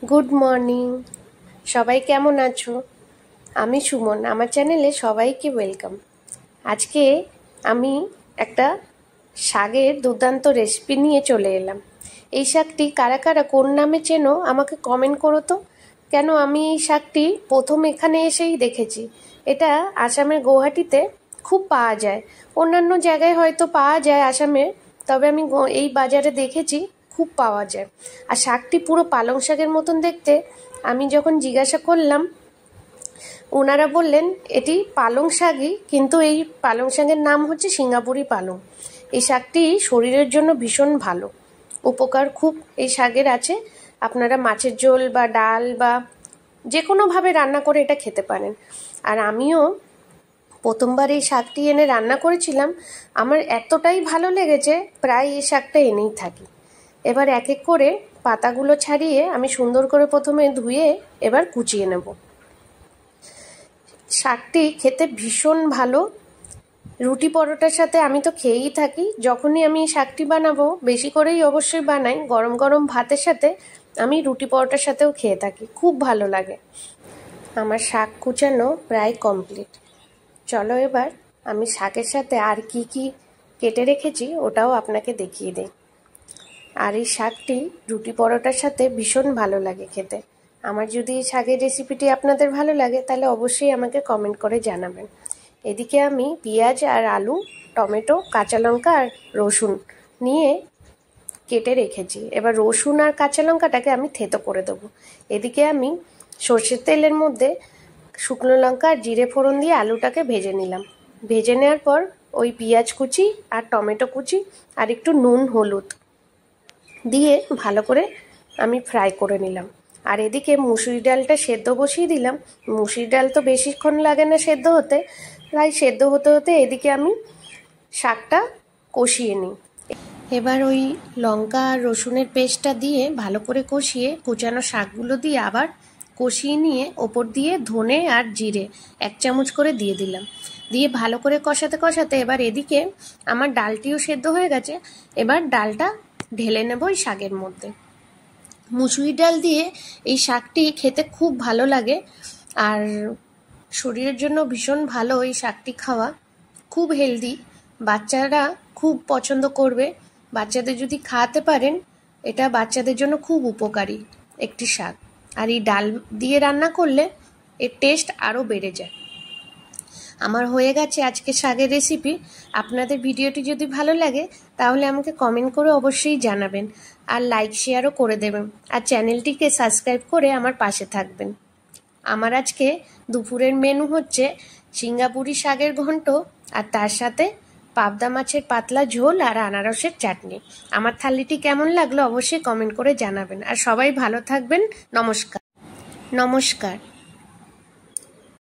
Good morning. সবাই কেমন আছো? আমি সুমন, আমার চ্যানেলে সবাইকে ওয়েলকাম। আজকে আমি একটা শাকের দুর্দান্ত রেসিপি নিয়ে চলে এলাম। এই শাকটি কারা কারা কোন নামে চেনো আমাকে কমেন্ট করো তো। কেন আমি এই শাকটি প্রথম এখানে এসেই দেখেছি। এটা আসামের গুয়াহাটিতে খুব পাওয়া যায়, অন্যান্য জায়গায় হয়তো পাওয়া যায় আসামে, তবে আমি এই বাজারে দেখেছি খুব পাওয়া যায়। আর শাকটি পুরো পালং শাকের মতন দেখতে। আমি যখন জিজ্ঞাসা করলাম, ওনারা বললেন এটি পালং শাকই, কিন্তু এই পালং শাকের নাম হচ্ছে সিঙ্গাপুরি পালং। এই শাকটি শরীরের জন্য ভীষণ ভালো, উপকার খুব এই শাকের আছে। আপনারা মাছের ঝোল বা ডাল বা যে কোনোভাবে রান্না করে এটা খেতে পারেন। আর আমিও প্রথমবার এই শাকটি এনে রান্না করেছিলাম, আমার এতটাই ভালো লেগেছে প্রায় এই শাকটা এনেই থাকি। এবার এক এক করে পাতাগুলো ছাড়িয়ে আমি সুন্দর করে প্রথমে ধুয়ে এবার কুচিয়ে নেব। শাকটি খেতে ভীষণ ভালো, রুটি পরোটার সাথে আমি তো খেয়েই থাকি। যখনই আমি শাকটি বানাবো, বেশি করেই অবশ্যই বানাই, গরম গরম ভাতের সাথে আমি রুটি পরোটার সাথেও খেয়ে থাকি, খুব ভালো লাগে। আমার শাক কুচানো প্রায় কমপ্লিট। চলো এবার আমি শাকের সাথে আর কি কি কেটে রেখেছি ওটাও আপনাকে দেখিয়ে দিই। আর এই শাকটি রুটি পরোটার সাথে ভীষণ ভালো লাগে খেতে। আমার যদি এই শাকের রেসিপিটি আপনাদের ভালো লাগে তাহলে অবশ্যই আমাকে কমেন্ট করে জানাবেন। এদিকে আমি পেঁয়াজ আর আলু, টমেটো, কাঁচা লঙ্কা আর রসুন নিয়ে কেটে রেখেছি। এবার রসুন আর কাঁচা লঙ্কাটাকে আমি থেতো করে দেবো। এদিকে আমি সর্ষের তেলের মধ্যে শুকনো লঙ্কা আর জিরে ফোড়ন দিয়ে আলুটাকে ভেজে নিলাম। ভেজে নেওয়ার পর ওই পেঁয়াজ কুচি আর টমেটো কুচি আর একটু নুন হলুদ দিয়ে ভালো করে আমি ফ্রাই করে নিলাম। আর এদিকে মুসুরি ডালটা সেদ্ধ বসিয়ে দিলাম। মুসুরি ডাল তো বেশিক্ষণ লাগে না সেদ্ধ হতে, প্রায় সেদ্ধ হতে হতে এদিকে আমি শাকটা কষিয়ে নিই। এবার ওই লঙ্কা আর রসুনের পেস্টটা দিয়ে ভালো করে কষিয়ে কুচানো শাকগুলো দিয়ে আবার কষিয়ে নিয়ে ওপর দিয়ে ধনে আর জিরে 1 চামচ করে দিয়ে দিলাম। দিয়ে ভালো করে কষাতে কষাতে এবার এদিকে আমার ডালটিও সেদ্ধ হয়ে গেছে। এবার ডালটা ঢেলে নেব এই শাকের মধ্যে। মুসুরি ডাল দিয়ে এই শাকটি খেতে খুব ভালো লাগে, আর শরীরের জন্য ভীষণ ভালো এই শাকটি খাওয়া, খুব হেলদি। বাচ্চারা খুব পছন্দ করবে। বাচ্চাদের যদি খাওয়াতে পারেন, এটা বাচ্চাদের জন্য খুব উপকারী একটি শাক। আর এই ডাল দিয়ে রান্না করলে এর টেস্ট আরও বেড়ে যায়। আমার হয়ে গেছে আজকে শাকের রেসিপি। আপনাদের ভিডিওটি যদি ভালো লাগে তাহলে আমাকে কমেন্ট করে অবশ্যই জানাবেন, আর লাইক শেয়ারও করে দেবেন, আর চ্যানেলটিকে সাবস্ক্রাইব করে আমার পাশে থাকবেন। আমার আজকে দুপুরের মেনু হচ্ছে সিঙ্গাপুরি শাকের ঘন্ট, আর তার সাথে পাবদা মাছের পাতলা ঝোল আর আনারসের চাটনি। আমার থালিটি কেমন লাগলো অবশ্যই কমেন্ট করে জানাবেন। আর সবাই ভালো থাকবেন। নমস্কার।